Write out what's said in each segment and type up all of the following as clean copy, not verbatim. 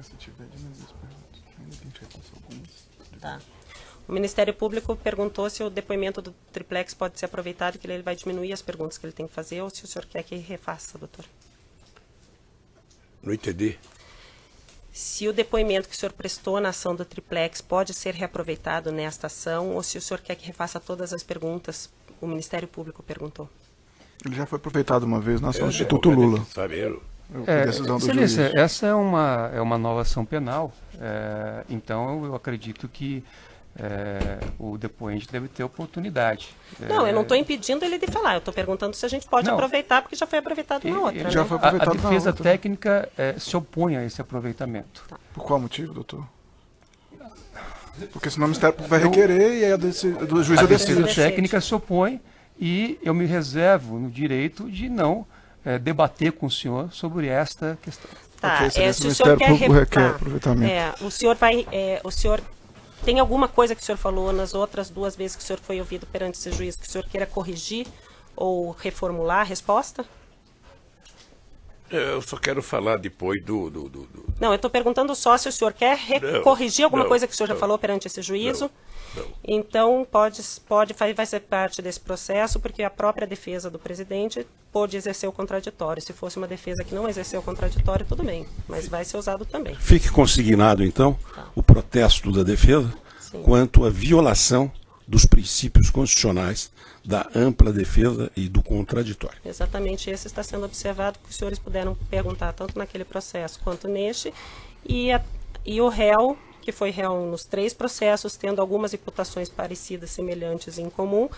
Se tiver de mais perguntas, ainda tem que repassar algumas. Tá. O Ministério Público perguntou se o depoimento do triplex pode ser aproveitado, que ele vai diminuir as perguntas que ele tem que fazer, ou se o senhor quer que refaça, doutor. Não entendi. Se o depoimento que o senhor prestou na ação do triplex pode ser reaproveitado nesta ação, ou se o senhor quer que refaça todas as perguntas, o Ministério Público perguntou. Ele já foi aproveitado uma vez na ação do Instituto Lula. Saberam. Decisão do Excelência, juiz. essa é uma nova ação penal, então eu acredito que o depoente deve ter oportunidade. Não, eu não estou impedindo ele de falar, eu estou perguntando se a gente pode Não. aproveitar, porque já foi aproveitado na outra. já né? foi A aproveitado na defesa outra. técnica se opõe a esse aproveitamento. Por qual motivo, doutor? Porque senão o Ministério Público vai requerer e aí do juiz A a defesa decide. técnica se opõe e eu me reservo no direito de não debater com o senhor sobre esta questão. Tá, Ok, excelência, se o o senhor Ministério quer Público requer refutar, aproveitamento. o senhor tem alguma coisa que o senhor falou nas outras 2 vezes que o senhor foi ouvido perante esse juiz que o senhor queira corrigir ou reformular a resposta? Eu só quero falar depois Não, eu estou perguntando só se o senhor quer Não, corrigir alguma não, coisa que o senhor já não, falou perante esse juízo. não. Então, vai ser parte desse processo, porque a própria defesa do presidente pôde exercer o contraditório. Se fosse uma defesa que não exerceu o contraditório, tudo bem, mas vai ser usado também. Fique consignado, então, o protesto da defesa Sim. quanto à violação dos princípios constitucionais da ampla defesa e do contraditório. Exatamente, esse está sendo observado, que os senhores puderam perguntar tanto naquele processo quanto neste, e o réu, que foi réu nos 3 processos, tendo algumas imputações parecidas, semelhantes e em comum,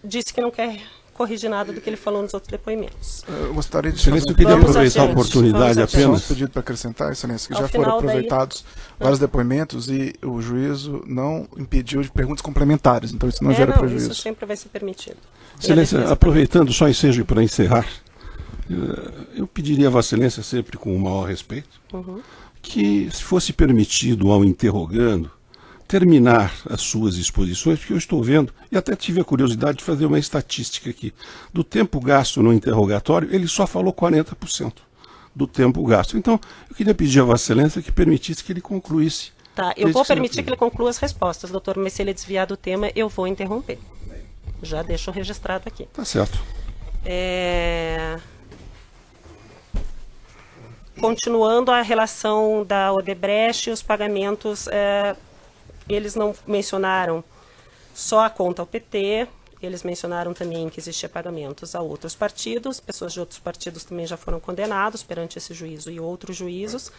disse que não quer corrigir nada do que ele falou nos outros depoimentos. Eu gostaria de Excelência, fazer eu queria Vamos aproveitar adiante, a oportunidade vamos só um apenas. pedido para acrescentar, excelência, que Ao já foram final daí- aproveitados vários depoimentos e o juízo não impediu de perguntas complementares, então isso não gera não, prejuízo. isso sempre vai ser permitido. E a Excelência, defesa aproveitando só ensejo para encerrar, eu pediria a Vossa Excelência, sempre com o maior respeito, que se fosse permitido ao interrogando terminar as suas exposições, porque eu estou vendo, e até tive a curiosidade de fazer uma estatística aqui, do tempo gasto no interrogatório, ele só falou 40% do tempo gasto. Então, eu queria pedir a Vossa Excelência que permitisse que ele concluísse. Tá, eu Desde vou que você permitir não que ele conclua as respostas, doutor, mas se ele desviar do tema, eu vou interromper. Já deixo registrado aqui. Tá certo. Continuando a relação da Odebrecht e os pagamentos, eles não mencionaram só a conta ao PT, eles mencionaram também que existia pagamentos a outros partidos, pessoas de outros partidos também já foram condenados perante esse juízo e outros juízos.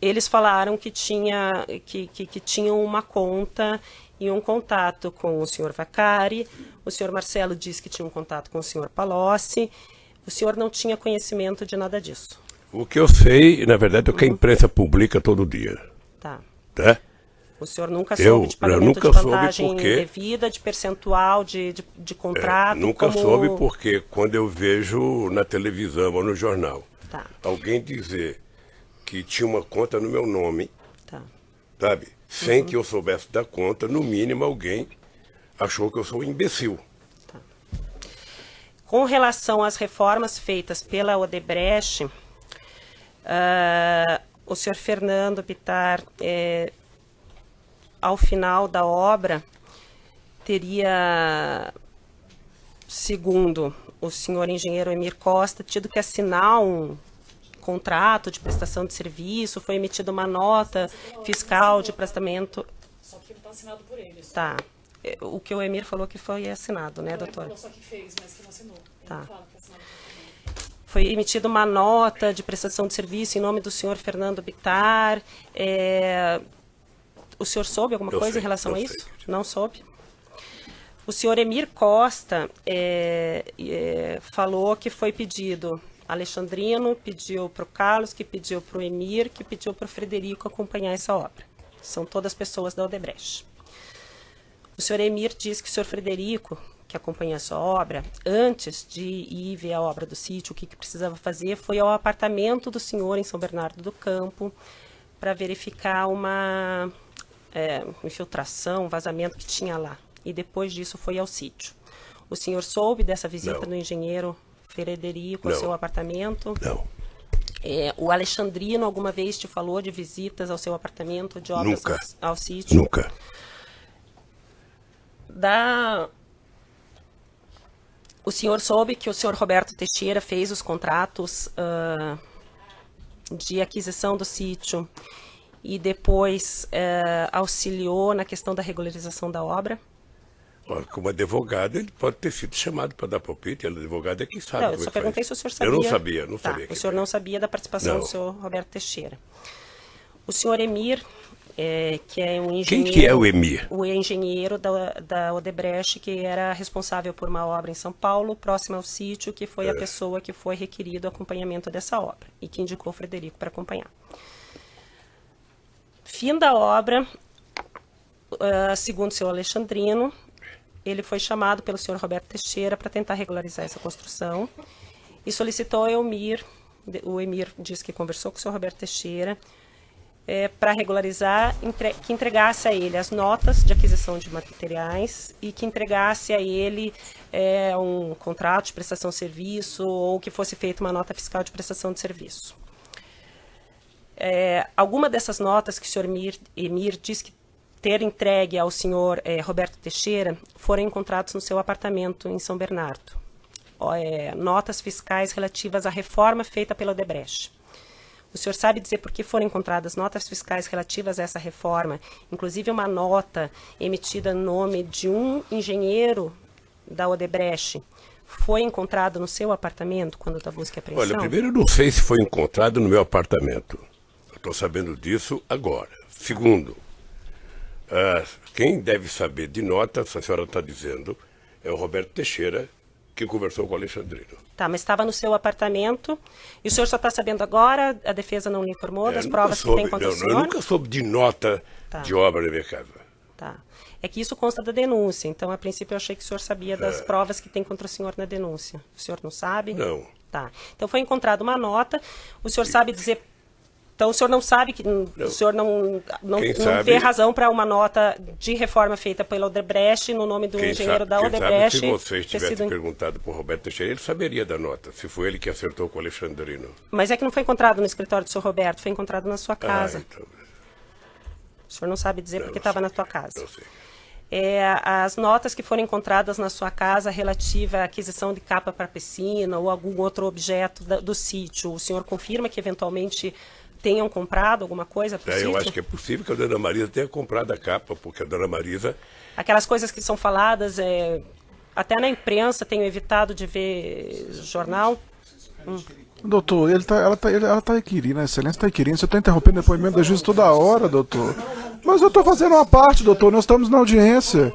Eles falaram que tinham uma conta e um contato com o senhor Vacari, o senhor Marcelo disse que tinha um contato com o senhor Palocci, o senhor não tinha conhecimento de nada disso. O que eu sei, na verdade, é o que a imprensa publica todo dia. Tá. Tá? O senhor nunca Eu soube de pagamento nunca de soube vantagem porque- devida, de percentual, de contrato? Nunca como... soube porque quando eu vejo na televisão ou no jornal Tá, alguém dizer que tinha uma conta no meu nome, tá. sabe? Sem que eu soubesse da conta, no mínimo alguém achou que eu sou um imbecil. Com relação às reformas feitas pela Odebrecht, o senhor Fernando Bittar, ao final da obra, teria, segundo o senhor engenheiro Emir Costa, tido que assinar um contrato de prestação de serviço, foi emitida uma nota fiscal de prestamento. Só que não está assinado por eles. Tá. O que o Emir falou que foi assinado, né, Ele doutora? falou só que fez, mas que não assinou. Ele Tá. não fala que tá assinado por ninguém. Foi emitida uma nota de prestação de serviço em nome do senhor Fernando Bittar. O senhor soube alguma Eu coisa sei, em relação a eu isso? sei. Não soube? O senhor Emir Costa falou que foi pedido. Alexandrino pediu para o Carlos, que pediu para o Emir, que pediu para o Frederico acompanhar essa obra. São todas pessoas da Odebrecht. O senhor Emir disse que o senhor Frederico, que acompanha essa obra, antes de ir ver a obra do sítio, o que precisava fazer foi ao apartamento do senhor em São Bernardo do Campo para verificar uma infiltração, um vazamento que tinha lá. E depois disso foi ao sítio. O senhor soube dessa visita Não. do engenheiro Frederico, Não. ao seu apartamento? Não, O Alexandrino alguma vez te falou de visitas ao seu apartamento, de obras Nunca. ao sítio? nunca. O senhor soube que o senhor Roberto Teixeira fez os contratos de aquisição do sítio e depois auxiliou na questão da regularização da obra? Ó, como advogado, ele pode ter sido chamado para dar palpite. O advogado é que sabe. Não, eu como só é que perguntei se faz. o senhor sabia. Eu não sabia, não Tá, sabia. o senhor não sabia da participação Não. do senhor Roberto Teixeira. O senhor Emir, que é um Quem engenheiro... que é o Emir? O engenheiro da Odebrecht, que era responsável por uma obra em São Paulo, próxima ao sítio, que foi a pessoa que foi requerido o acompanhamento dessa obra e que indicou o Frederico para acompanhar. Fim da obra, segundo o senhor Alexandrino, ele foi chamado pelo senhor Roberto Teixeira para tentar regularizar essa construção e solicitou ao Emir, o Emir disse que conversou com o senhor Roberto Teixeira, para regularizar, que entregasse a ele as notas de aquisição de materiais e que entregasse a ele um contrato de prestação de serviço ou que fosse feita uma nota fiscal de prestação de serviço. Alguma dessas notas que o senhor Emir disse que ter entregue ao senhor Roberto Teixeira foram encontrados no seu apartamento em São Bernardo. Notas fiscais relativas à reforma feita pela Odebrecht. O senhor sabe dizer por que foram encontradas notas fiscais relativas a essa reforma, inclusive uma nota emitida no nome de um engenheiro da Odebrecht, foi encontrada no seu apartamento quando da busca e apreensão? Olha, primeiro, eu não sei se foi encontrado no meu apartamento. Estou sabendo disso agora. Segundo, quem deve saber de notas, a senhora está dizendo, é o Roberto Teixeira, que conversou com o Alexandrino. Tá, mas estava no seu apartamento e o senhor só está sabendo agora, a defesa não lhe informou das provas que tem contra o senhor? Eu nunca soube de nota de obra na minha casa. Tá. É que isso consta da denúncia, então a princípio eu achei que o senhor sabia das provas que tem contra o senhor na denúncia. O senhor não sabe? Não. Tá. Então foi encontrada uma nota, o senhor sabe dizer... Então o senhor não sabe que o senhor não vê razão para uma nota de reforma feita pela Odebrecht no nome do engenheiro da Odebrecht. Se você tivesse perguntado para o Roberto Teixeira, ele saberia da nota, se foi ele que acertou com o Alexandrino. Mas é que não foi encontrado no escritório do senhor Roberto, foi encontrado na sua casa. Então... O senhor não sabe dizer porque estava na sua casa. Não sei. As notas que foram encontradas na sua casa relativa à aquisição de capa para piscina ou algum outro objeto do sítio, o senhor confirma que eventualmente tenham comprado alguma coisa para o sítio? Eu acho que é possível que a dona Marisa tenha comprado a capa, porque a dona Marisa... Aquelas coisas que são faladas, até na imprensa, tenho evitado de ver jornal. Doutor, ela está requerindo, a excelência está requerindo. Você está interrompendo o depoimento da juíza toda hora, doutor. Mas eu estou fazendo uma parte, doutor. Nós estamos na audiência.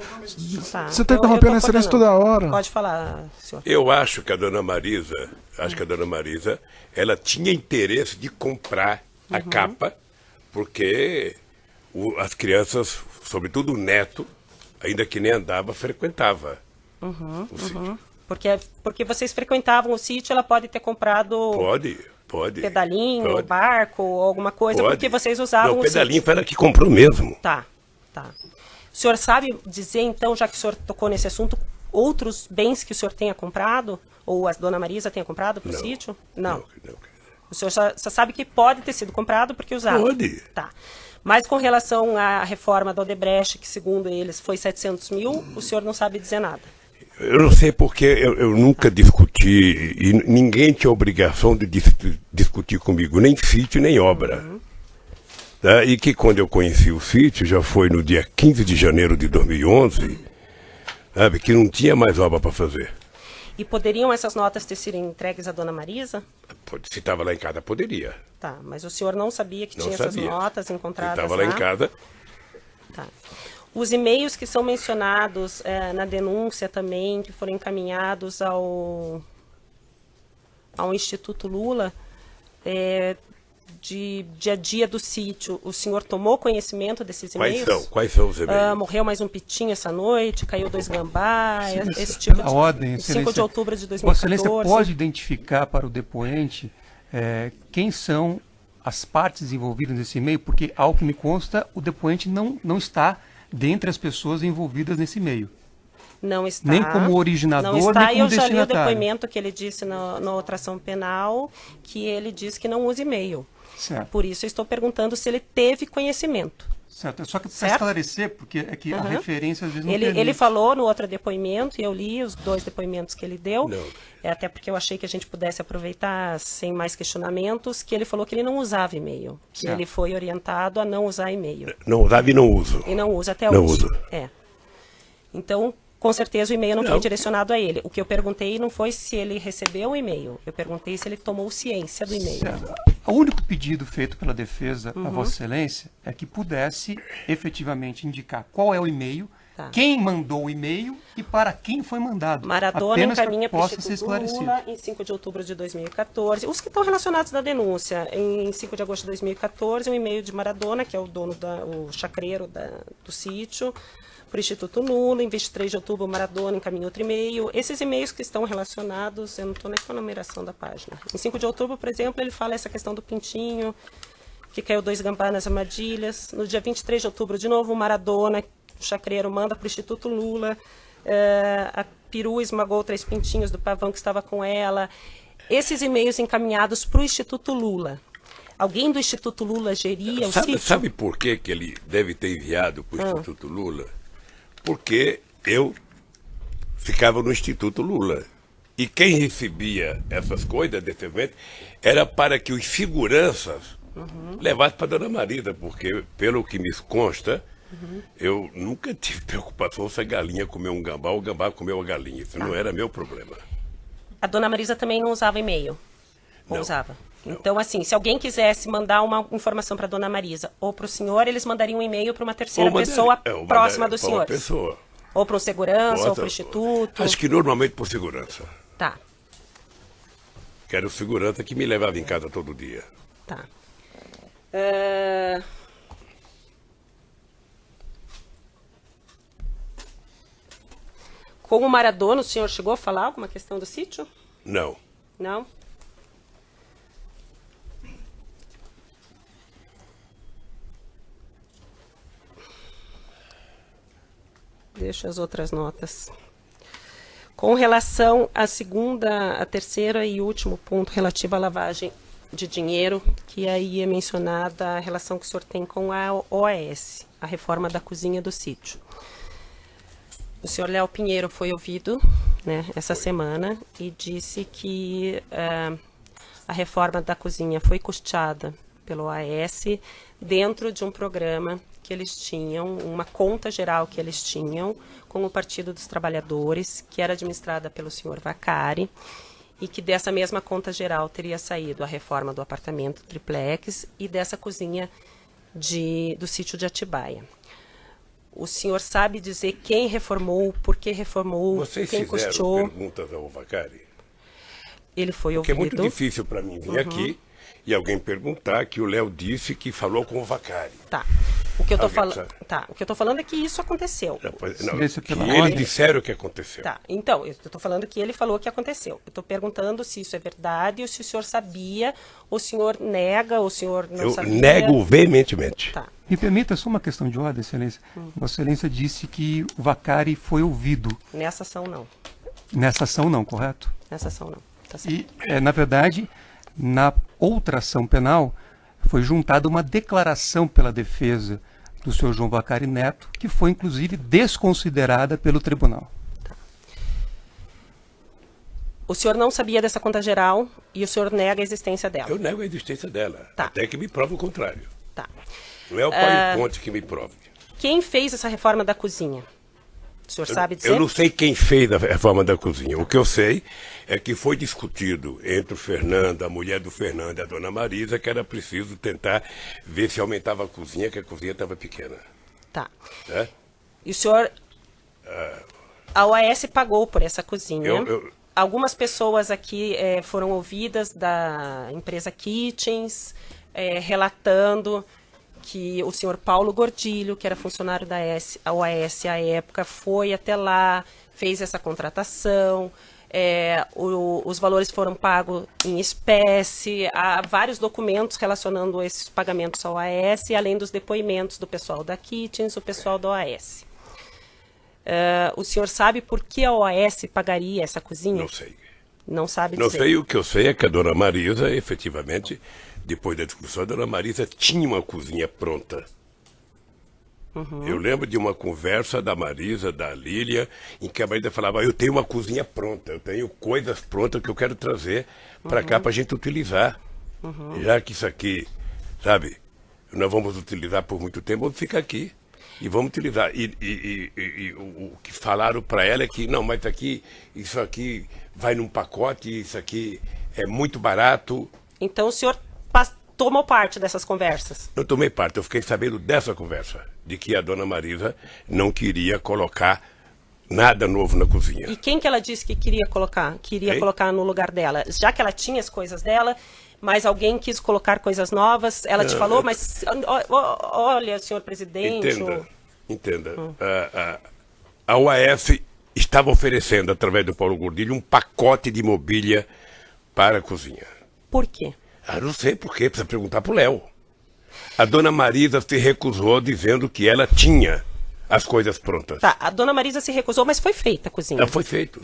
Tá. Você está interrompendo a excelência toda hora. Pode falar, senhor. Eu acho que a dona Marisa, ela tinha interesse de comprar a capa, porque as crianças, sobretudo o neto, ainda que nem andava, frequentava o sítio. Porque vocês frequentavam o sítio, ela pode ter comprado... Pode. Pedalinho, barco, ou alguma coisa, porque vocês usavam o pedalinho foi ela que comprou mesmo. Tá. O senhor sabe dizer, então, já que o senhor tocou nesse assunto, outros bens que o senhor tenha comprado? Ou a dona Marisa tenha comprado para o sítio? Não. O senhor só sabe que pode ter sido comprado porque usava? Pode. Tá. Mas com relação à reforma da Odebrecht, que segundo eles foi 700 mil, o senhor não sabe dizer nada? Eu não sei porque eu nunca discuti, e ninguém tinha obrigação de discutir comigo, nem sítio, nem obra. Tá? E que quando eu conheci o sítio, já foi no dia 15 de janeiro de 2011, sabe, que não tinha mais obra para fazer. E poderiam essas notas ter sido entregues à dona Marisa? Se estava lá em casa, poderia. Tá, mas o senhor não sabia que tinha essas notas encontradas lá? Estava lá em casa. Tá. Os e-mails que são mencionados na denúncia também, que foram encaminhados ao Instituto Lula, de dia a dia do sítio, o senhor tomou conhecimento desses e-mails? Quais são os e-mails? Morreu mais um pitinho essa noite, caiu 2 gambá, esse tipo de... ordem, 5 de outubro de 2014. Vossa Excelência pode identificar para o depoente quem são as partes envolvidas nesse e-mail? Porque, ao que me consta, o depoente não está dentre as pessoas envolvidas nesse meio. Não está. Nem como originador, não está, nem como e eu já li o destinatário. depoimento que ele disse na outra ação penal, que ele disse que não usa e-mail. Certo. Por isso eu estou perguntando se ele teve conhecimento. Certo. Só que para Certo? esclarecer, porque é que a referência às vezes não Ele permite. falou no outro depoimento, e eu li os 2 depoimentos que ele deu, Não. até porque eu achei que a gente pudesse aproveitar sem mais questionamentos, que ele falou que ele não usava e-mail, que Certo. ele foi orientado a não usar e-mail. Não usava e não uso. E não usa até Não hoje. usa. É. Então, com certeza o e-mail não foi Não. direcionado a ele. O que eu perguntei não foi se ele recebeu o e-mail, eu perguntei se ele tomou ciência do e-mail. Certo. O único pedido feito pela defesa a Vossa Excelência é que pudesse efetivamente indicar qual é o e-mail, Tá. quem mandou o e-mail e para quem foi mandado. Maradona Apenas para encaminha que para o possa ser Instituto esclarecido. Lula em 5 de outubro de 2014. Os que estão relacionados na denúncia, em 5 de agosto de 2014, um e-mail de Maradona, que é o dono, o chacreiro do sítio, para o Instituto Lula. Em 23 de outubro, Maradona encaminha outro e-mail. Esses e-mails que estão relacionados, eu não estou nem com a numeração da página. Em 5 de outubro, por exemplo, ele fala essa questão do pintinho, que caiu 2 gambá nas armadilhas. No dia 23 de outubro, de novo, o Maradona, o chacreiro, manda para o Instituto Lula. A perua esmagou 3 pintinhos do pavão que estava com ela. Esses e-mails encaminhados para o Instituto Lula. Alguém do Instituto Lula geria o sítio? Sabe por que ele deve ter enviado para o Instituto Lula? Porque eu ficava no Instituto Lula. E quem recebia essas coisas, desse evento, era para que os seguranças levassem para a Dona Marisa, porque, pelo que me consta, eu nunca tive preocupação se a galinha comeu um gambá ou o gambá comeu a galinha. Isso não era meu problema. A Dona Marisa também não usava e-mail? Ou Não. usava? Não. Então, assim, se alguém quisesse mandar uma informação para a Dona Marisa ou para o senhor, eles mandariam um e-mail para uma terceira pessoa próxima dos para uma senhores? pessoa. Ou para um segurança, ou Outra- para o instituto? Acho que normalmente por segurança. Tá, Que era o segurança que me levava em casa todo dia. tá. Com o Maradona, o senhor chegou a falar alguma questão do sítio? Não. Não? Deixa as outras notas. Com relação à terceira e último ponto relativo à lavagem de dinheiro, que aí é mencionada a relação que o senhor tem com a OAS, a reforma da cozinha do sítio. O senhor Léo Pinheiro foi ouvido, né, essa semana e disse que a reforma da cozinha foi custeada pelo OAS dentro de um programa que eles tinham, uma conta geral que eles tinham com o Partido dos Trabalhadores, que era administrada pelo senhor Vacari, e que dessa mesma conta geral teria saído a reforma do apartamento triplex e dessa cozinha do sítio de Atibaia. O senhor sabe dizer quem reformou, por que reformou, Vocês quem fizeram custeou? perguntas ao Vacari? Ele foi Porque é ouvido. muito difícil para mim vir aqui e alguém perguntar que o Léo disse que falou com o Vacari. Tá. O que eu tô Alguém falando, sabe? tá. O que eu tô falando é que isso aconteceu. Não, Silêncio que pela eles ordem. disseram que aconteceu. Tá. Então, eu estou falando que ele falou que aconteceu. Eu estou perguntando se isso é verdade ou se o senhor sabia, ou o senhor nega, ou o senhor não Eu sabia. nego veementemente. Tá. Me permita só uma questão de ordem, Excelência. Vossa Excelência disse que o Vacari foi ouvido. Nessa ação não. Nessa ação não, correto? Nessa ação não. Tá certo. E, na verdade, na outra ação penal, foi juntada uma declaração pela defesa do senhor João Vacari Neto, que foi, inclusive, desconsiderada pelo tribunal. O senhor não sabia dessa conta geral e o senhor nega a existência dela. Eu nego a existência dela. Tá. Até que me prove o contrário. Tá. Não é o PowerPoint que me prove. Quem fez essa reforma da cozinha? O senhor sabe dizer? Eu não sei quem fez a reforma da cozinha. O que eu sei é que foi discutido entre o Fernando, a mulher do Fernando e a dona Marisa, que era preciso tentar ver se aumentava a cozinha, que a cozinha estava pequena. Tá. Né? E o senhor... A OAS pagou por essa cozinha. Algumas pessoas aqui foram ouvidas da empresa Kitchens, relatando que o senhor Paulo Gordilho, que era funcionário da OAS à época, foi até lá, fez essa contratação, os valores foram pagos em espécie, há vários documentos relacionando esses pagamentos à OAS, além dos depoimentos do pessoal da Kitchens, o pessoal da OAS. O senhor sabe por que a OAS pagaria essa cozinha? Não sei. Não sabe Não dizer. sei, o que eu sei é que a dona Marisa, efetivamente, depois da discussão, a dona Marisa tinha uma cozinha pronta. Eu lembro de uma conversa da Marisa, da Lília, em que a Marisa falava, eu tenho uma cozinha pronta, eu tenho coisas prontas que eu quero trazer para cá para a gente utilizar. Já que isso aqui, sabe, nós vamos utilizar por muito tempo, vamos ficar aqui. E vamos utilizar. E o que falaram para ela é que, não, mas isso aqui vai num pacote, isso aqui é muito barato. Então o senhor tomou parte dessas conversas? Não tomei parte, eu fiquei sabendo dessa conversa, de que a dona Marisa não queria colocar nada novo na cozinha. E quem que ela disse que queria colocar? Queria Hein? colocar no lugar dela? Já que ela tinha as coisas dela, mas alguém quis colocar coisas novas, ela te falou, mas olha, senhor presidente... Entenda. A UAS estava oferecendo, através do Paulo Gordilho, um pacote de mobília para a cozinha. Por quê? Não sei por quê, precisa perguntar para o Léo. A dona Marisa se recusou dizendo que ela tinha as coisas prontas. Tá, a dona Marisa se recusou, mas foi feita a cozinha. Foi feito.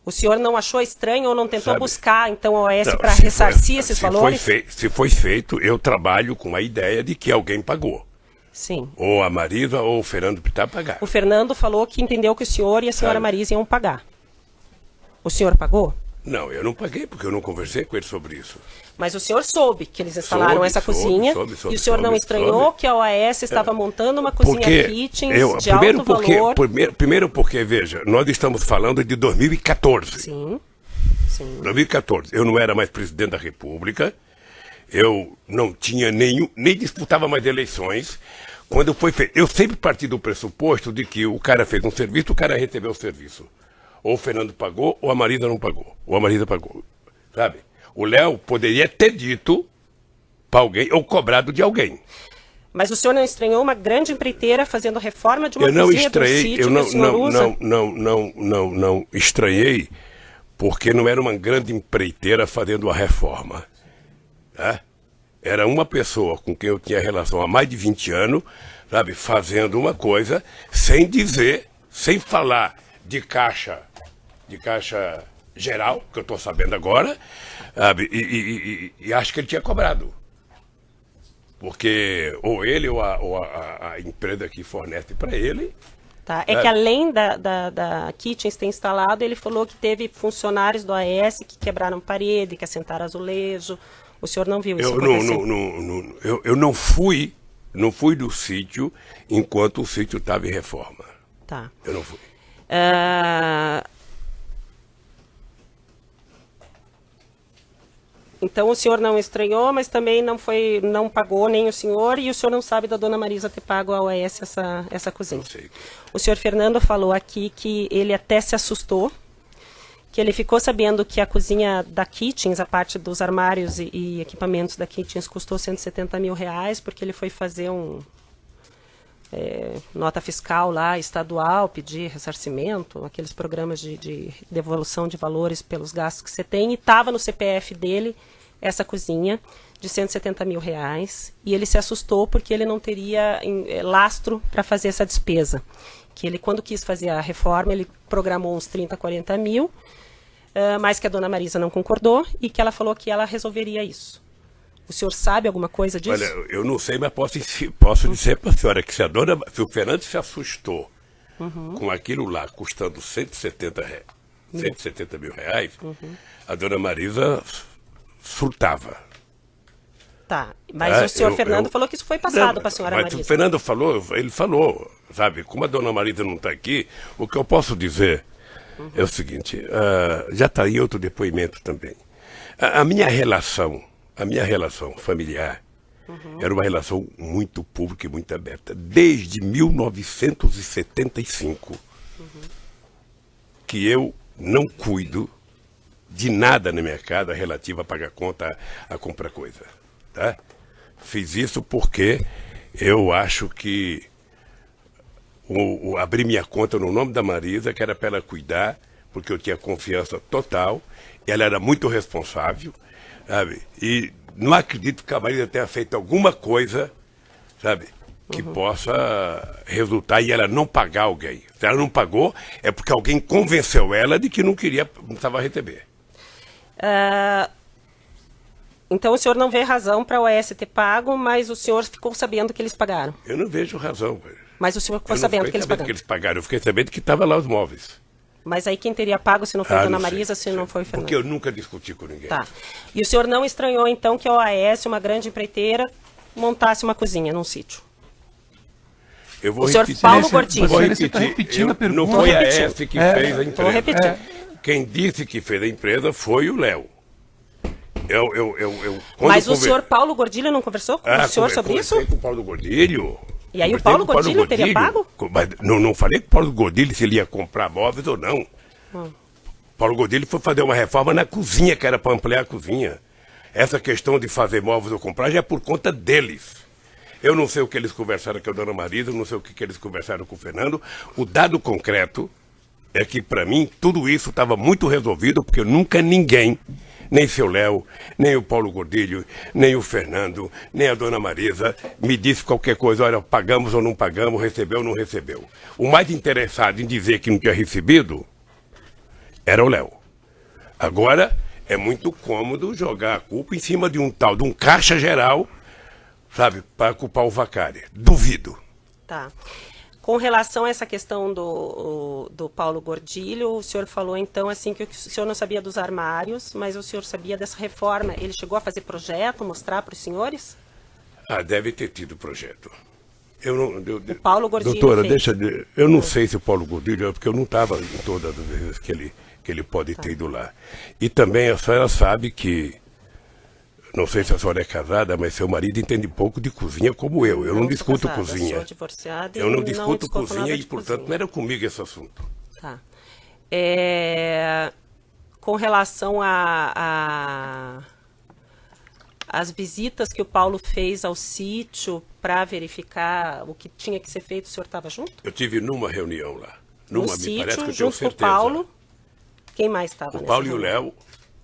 O senhor não achou estranho ou não tentou Sabe, buscar, então, a OAS Não, para se ressarcir foi- esses se valores? Se foi feito, eu trabalho com a ideia de que alguém pagou. Sim. Ou a Marisa ou o Fernando Pittar pagar. O Fernando falou que entendeu que o senhor e a senhora Sabe. Marisa iam pagar. O senhor pagou? Não, eu não paguei, porque eu não conversei com ele sobre isso. Mas o senhor soube que eles instalaram Soube, essa soube, cozinha soube, e o senhor não estranhou soube. que a OAS estava montando uma cozinha kitchen de primeiro alto valor? Primeiro porque, veja, nós estamos falando de 2014. Sim, sim. 2014. Eu não era mais presidente da República, eu não tinha nem disputava mais eleições. Quando foi feito, eu sempre parti do pressuposto de que o cara fez um serviço, o cara recebeu o serviço. Ou o Fernando pagou, ou a Marisa não pagou. Ou a Marisa pagou. Sabe? O Léo poderia ter dito para alguém, ou cobrado de alguém. Mas o senhor não estranhou uma grande empreiteira fazendo reforma de uma Eu não cozinha de um estranhei, sítio eu que o senhor usa? não estranhei, porque não era uma grande empreiteira fazendo a reforma. Tá? Era uma pessoa com quem eu tinha relação há mais de 20 anos, sabe, fazendo uma coisa sem dizer, sem falar de caixa geral, que eu estou sabendo agora, sabe, e acho que ele tinha cobrado. Porque ou ele ou a empresa que fornece para ele. Tá. É que além da Kitchens ter instalado, ele falou que teve funcionários do AES que quebraram parede, que assentaram azulejo. O senhor não viu isso acontecer? Eu não fui do sítio enquanto o sítio estava em reforma. Tá. Eu não fui. Então o senhor não estranhou, mas também não pagou nem o senhor, e o senhor não sabe da dona Marisa ter pago à OAS essa cozinha. Não sei. O senhor Fernando falou aqui que ele até se assustou, que ele ficou sabendo que a cozinha da Kitchens, a parte dos armários e equipamentos da Kitchens, custou 170 mil reais, porque ele foi fazer nota fiscal lá, estadual, pedir ressarcimento, aqueles programas de devolução de valores pelos gastos que você tem, e estava no CPF dele essa cozinha de 170 mil reais, e ele se assustou porque ele não teria lastro para fazer essa despesa. Que ele, quando quis fazer a reforma, ele programou uns 30, 40 mil, mas que a dona Marisa não concordou e que ela falou que ela resolveria isso. O senhor sabe alguma coisa disso? Olha, eu não sei, mas posso dizer para a senhora que se o Fernando se assustou com aquilo lá custando 170 mil reais, a dona Marisa surtava. Tá, mas o senhor Fernando falou que isso foi passado para a senhora Mas Marisa. o Fernando falou, ele falou, sabe, como a dona Marisa não está aqui, o que eu posso dizer é o seguinte, já está aí outro depoimento também. A minha relação familiar era uma relação muito pública e muito aberta. Desde 1975 que eu não cuido de nada na minha casa relativo a pagar conta, a comprar coisa. Tá? Fiz isso porque eu acho que abri minha conta no nome da Marisa, que era para ela cuidar, porque eu tinha confiança total, ela era muito responsável, sabe? E não acredito que a Marisa tenha feito alguma coisa, sabe, que possa resultar e ela não pagar alguém. Se ela não pagou, é porque alguém convenceu ela de que não precisava receber. Então o senhor não vê razão para a OAS ter pago, mas o senhor ficou sabendo que eles pagaram. Eu não vejo razão. Mas o senhor ficou Eu não sabendo fiquei que eles sabendo pagaram. que eles pagaram. Eu fiquei sabendo que estava lá os móveis. Mas aí quem teria pago se não foi a Dona Não sei, Marisa, se não foi o Fernando? Porque eu nunca discuti com ninguém. Tá. E o senhor não estranhou, então, que a OAS, uma grande empreiteira, montasse uma cozinha num sítio? Eu vou O senhor repetir. Paulo Você- Gordilho. você- Repetir. está repetindo a pergunta. Não foi a Repetindo. ES que fez a empresa. Vou repetir. Quem disse que fez a empresa foi o Léo. Quando Mas o conver- senhor Paulo Gordilho não conversou com o senhor sobre isso? Conversei com o Paulo Gordilho. E aí o Conversei Paulo com Gordilho teria pago? Mas não falei com o Paulo Gordilho se ele ia comprar móveis ou não. Paulo Gordilho foi fazer uma reforma na cozinha, que era para ampliar a cozinha. Essa questão de fazer móveis ou comprar já é por conta deles. Eu não sei o que eles conversaram com a Dona Marisa, não sei o que eles conversaram com o Fernando. O dado concreto é que, para mim, tudo isso estava muito resolvido, porque nunca ninguém, nem seu Léo, nem o Paulo Gordilho, nem o Fernando, nem a Dona Marisa, me disse qualquer coisa, olha, pagamos ou não pagamos, recebeu ou não recebeu. O mais interessado em dizer que não tinha recebido era o Léo. Agora, é muito cômodo jogar a culpa em cima de um tal, de um caixa geral, sabe, para culpar o Vacari. Duvido. Tá. Com relação a essa questão do Paulo Gordilho, o senhor falou então assim que o senhor não sabia dos armários, mas o senhor sabia dessa reforma. Ele chegou a fazer projeto, mostrar para os senhores? Ah, deve ter tido projeto. Eu não, O Paulo Gordilho doutora, fez. eu não sei se o Paulo Gordilho, porque eu não estava em todas as vezes que ele pode ter ido lá. E também a senhora sabe que, não sei se a senhora é casada, mas seu marido entende pouco de cozinha como eu. Eu não sou discuto casada, cozinha. Sou divorciada e Eu não discuto discuto cozinha nada e, de portanto, cozinha. não era comigo esse assunto. Tá. Com relação as visitas que o Paulo fez ao sítio para verificar o que tinha que ser feito, o senhor estava junto? Eu tive numa reunião lá. No Me parece sítio, que eu tenho junto com o certeza. Paulo. Quem mais estava O nessa Paulo e o reunião? Léo,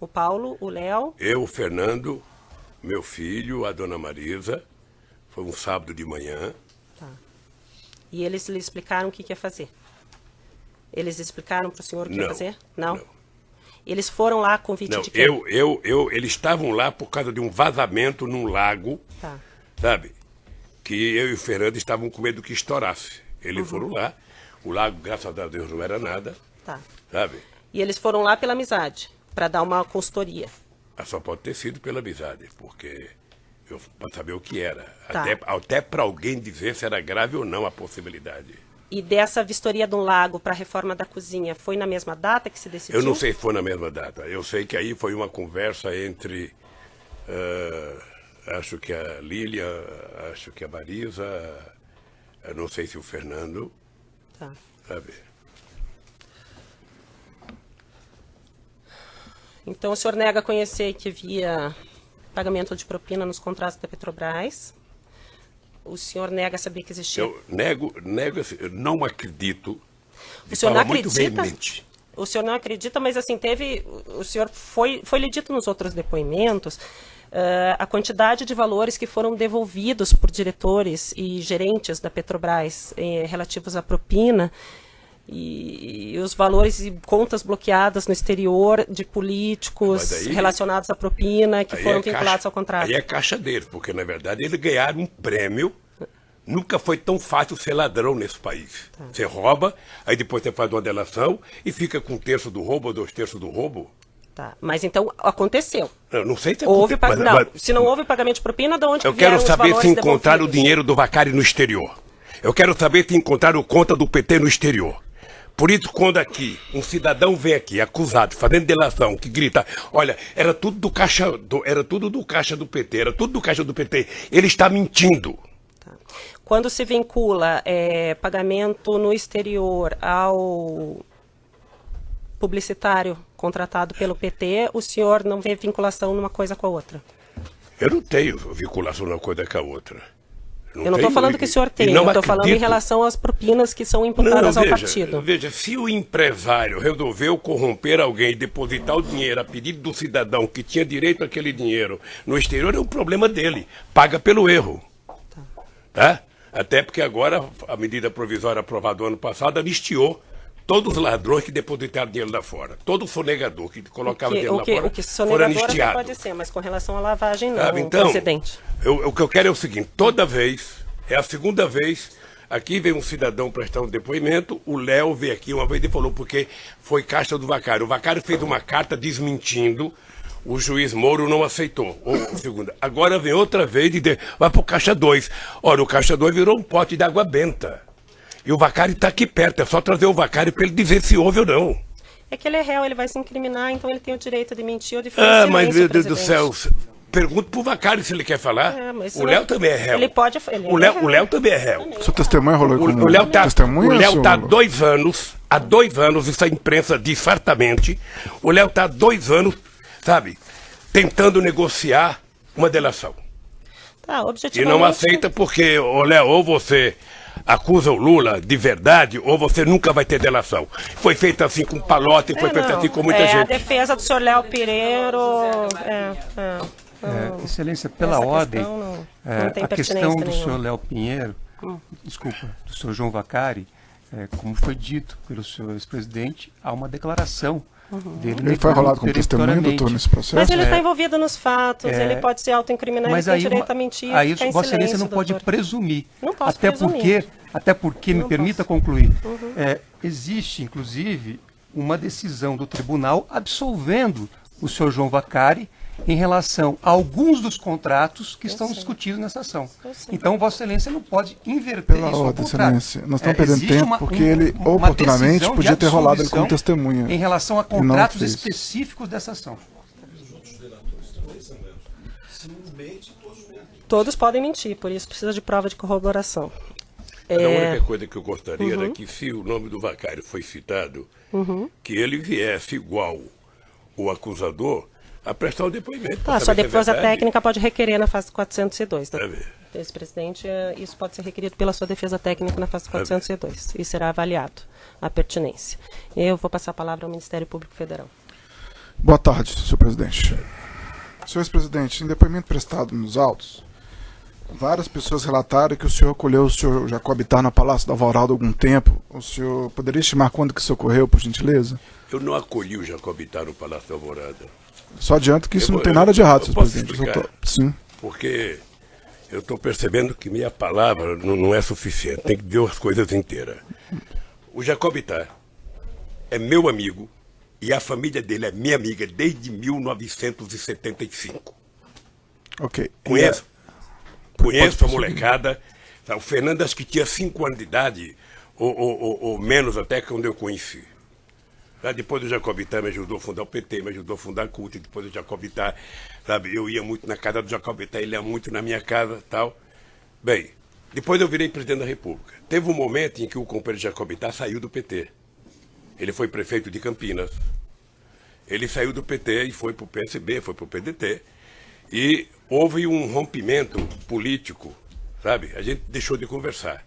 O Paulo, o Léo. eu, o Fernando, meu filho, a Dona Marisa. Foi um sábado de manhã. Tá. E eles lhe explicaram o que ia fazer? Eles explicaram para o senhor o que ia Não, fazer? Não? não. Eles foram lá a convite Não, de quem? eles estavam lá por causa de um vazamento num lago, Tá. sabe? Que eu e o Fernando estavam com medo que estourasse. Eles foram lá, o lago, graças a Deus, não era nada, Tá. sabe? E eles foram lá pela amizade, para dar uma consultoria. Mas só pode ter sido pela amizade, porque para saber o que era. Tá. Até para alguém dizer se era grave ou não a possibilidade. E dessa vistoria do lago para a reforma da cozinha, foi na mesma data que se decidiu? Eu não sei se foi na mesma data. Eu sei que aí foi uma conversa entre, acho que a Lília, acho que a Marisa, eu não sei se o Fernando, Tá. sabe? Então o senhor nega conhecer que havia pagamento de propina nos contratos da Petrobras. O senhor nega saber que existia... Eu nego assim, eu não acredito. De O senhor não forma muito acredita? veemente. O senhor não acredita, mas assim, o senhor foi lhe dito nos outros depoimentos a quantidade de valores que foram devolvidos por diretores e gerentes da Petrobras relativos à propina e os valores e contas bloqueadas no exterior de políticos Mas aí- relacionados à propina que Aí foram é vinculados caixa- ao contrato. Aí é caixa deles, porque na verdade eles ganharam um prêmio. Nunca foi tão fácil ser ladrão nesse país. Tá. Você rouba, aí depois você faz uma delação e fica com um terço do roubo ou 2/3 do roubo. Tá. Mas então aconteceu. Eu não sei se Houve acontece, não, se não houve pagamento de propina, de onde eu que vieram quero os saber se valores encontraram o devolvidos? dinheiro do Vacari no exterior. Eu quero saber se encontraram conta do PT no exterior. Por isso, quando aqui um cidadão vem aqui acusado, fazendo delação, que grita, olha, era tudo do caixa do PT, era tudo do caixa do PT, ele está mentindo. Quando se vincula pagamento no exterior ao publicitário contratado pelo PT, o senhor não vê vinculação numa coisa com a outra? Eu não tenho vinculação uma coisa com a outra. Eu não estou tenho- falando que o senhor tem, e não eu estou falando em acredito. relação às propinas que são imputadas ao partido. Veja, se o empresário resolveu corromper alguém e depositar o dinheiro a pedido do cidadão que tinha direito àquele dinheiro no exterior, é um problema dele. Paga pelo erro. Tá? Até porque agora a medida provisória aprovada ano passado anistiou todos os ladrões que depositaram dinheiro lá fora. Todo sonegador que colocava dinheiro lá fora O que foram sonegador até anistiados. pode ser, mas com relação à lavagem não, Então, presidente. o que eu quero é o seguinte, toda vez, é a segunda vez, aqui vem um cidadão prestar um depoimento, o Léo veio aqui uma vez e falou porque foi caixa do Vacário. O Vacário fez uma carta desmentindo, o juiz Moro não aceitou. Segunda. Agora vem outra vez e vai para o caixa 2. Ora, o caixa 2 virou um pote de água benta. E o Vacário está aqui perto, é só trazer o Vacário para ele dizer se houve ou não. É que ele é réu, ele vai se incriminar, então ele tem o direito de mentir ou de fazer Mas meu Deus do presidente. céu, pergunta pro Vacário se ele quer falar. Mas O Léo também é réu. Ele pode... O Léo também é réu. Seu testemunha rolou como O Léo tá, testemunha? o Léo seu- tá há 2 anos, isso a imprensa diz fartamente, o Léo tá há 2 anos, sabe, tentando negociar uma delação. Tá, E objetivamente... não aceita porque, ô Léo, ou você acusa o Lula de verdade, ou você nunca vai ter delação. Foi feito assim com Palote, foi feito assim com muita A gente. defesa do senhor Léo Pireiro... Excelência, pela essa ordem, questão não tem a questão pertinência do nenhuma. senhor Léo Pinheiro, desculpa, do senhor João Vacari, como foi dito pelo senhor ex-presidente, há uma declaração dele. Ele foi rolado como testemunha, peremptoriamente. doutor, nesse processo? Mas ele está envolvido nos fatos, ele pode se autoincriminar, ele Mas tem aí, direito a mentir, aí ficar em Vossa Excelência silêncio, não pode doutor. presumir. Não posso até presumir. porque me permita concluir. Existe, inclusive, uma decisão do tribunal absolvendo o senhor João Vacari em relação a alguns dos contratos que estão discutidos nessa ação. Então, Vossa Excelência não pode inverter Pela isso ao ordem, contrário. Excelência. Nós estamos perdendo Existe tempo porque ele, uma oportunamente, decisão de podia ter rolado ele como absolvição testemunha. em relação a E não contratos fez. específicos dessa ação. Todos podem mentir, por isso precisa de prova de corroboração. A única coisa que eu gostaria era que, se o nome do Vacário foi citado, que ele viesse igual o acusador a prestar o depoimento. pra Tá, sua saber se é defesa verdade. técnica pode requerer na fase 402. Tá bem. Ex-presidente, isso pode ser requerido pela sua defesa técnica na fase 402 e será avaliado a pertinência. Eu vou passar a palavra ao Ministério Público Federal. Boa tarde, senhor presidente. Senhor ex-presidente, em depoimento prestado nos autos, várias pessoas relataram que o senhor acolheu o senhor Jacob Ittar no Palácio da Alvorada há algum tempo. O senhor poderia estimar quando que isso ocorreu, por gentileza? Eu não acolhi o Jacob Ittar no Palácio da Alvorada, Só adianto que isso Eu não tem vou- nada de errado, eu senhor posso presidente. explicar? Sim. porque eu estou percebendo que minha palavra não é suficiente, tem que dizer as coisas inteiras. O Jacob Ittar é meu amigo e a família dele é minha amiga desde 1975. Ok. Conheço a molecada. O Fernando acho que tinha 5 anos de idade, ou menos até, quando eu conheci. Depois do Jacob Ittar me ajudou a fundar o PT, me ajudou a fundar a CUT, depois do Jacob Ittar, sabe, eu ia muito na casa do Jacob Ittar, ele ia muito na minha casa, tal. Bem, depois eu virei presidente da República. Teve um momento em que o companheiro Jacob Ittar saiu do PT. Ele foi prefeito de Campinas. Ele saiu do PT e foi para o PSB, foi para o PDT. E houve um rompimento político, sabe? A gente deixou de conversar.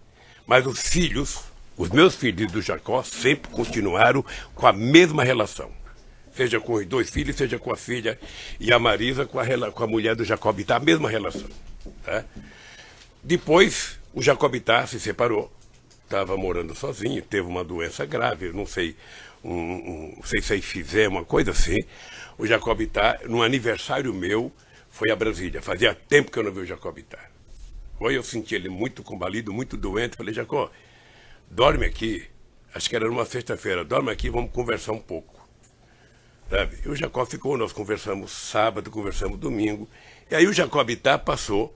Mas os meus filhos do Jacó sempre continuaram com a mesma relação. Seja com os 2 filhos, seja com a filha e a Marisa com a mulher do Jacob Ittar, a mesma relação. Tá? Depois, o Jacob Ittar se separou, estava morando sozinho, teve uma doença grave, não sei, não sei se fizer uma coisa assim. O Jacob Ittar, no aniversário meu, foi a Brasília. Fazia tempo que eu não vi o Jacob Ittar. Eu senti ele muito combalido, muito doente. Falei, Jacó, dorme aqui. Acho que era numa sexta-feira. Dorme aqui, vamos conversar um pouco. Sabe? E o Jacó ficou, nós conversamos sábado, conversamos domingo. E aí o Jacob Ittar passou,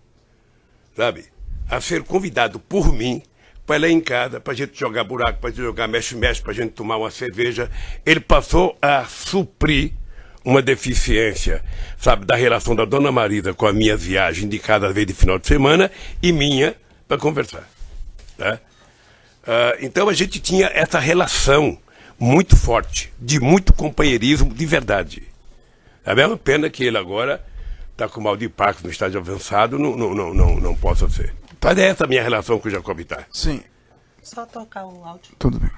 sabe, a ser convidado por mim para ir lá em casa, para a gente jogar buraco, para a gente jogar mexe-mexe, para a gente tomar uma cerveja. Ele passou a suprir uma deficiência, sabe, da relação da dona Marisa com a minha viagem de cada vez de final de semana e minha para conversar. Tá? Então a gente tinha essa relação muito forte, de muito companheirismo de verdade. É a mesma pena que ele agora está com mal de Parkinson no estágio avançado, não possa ser. Mas é essa a minha relação com o Jacob Ittar. Sim, Só tocar o áudio. tudo bem.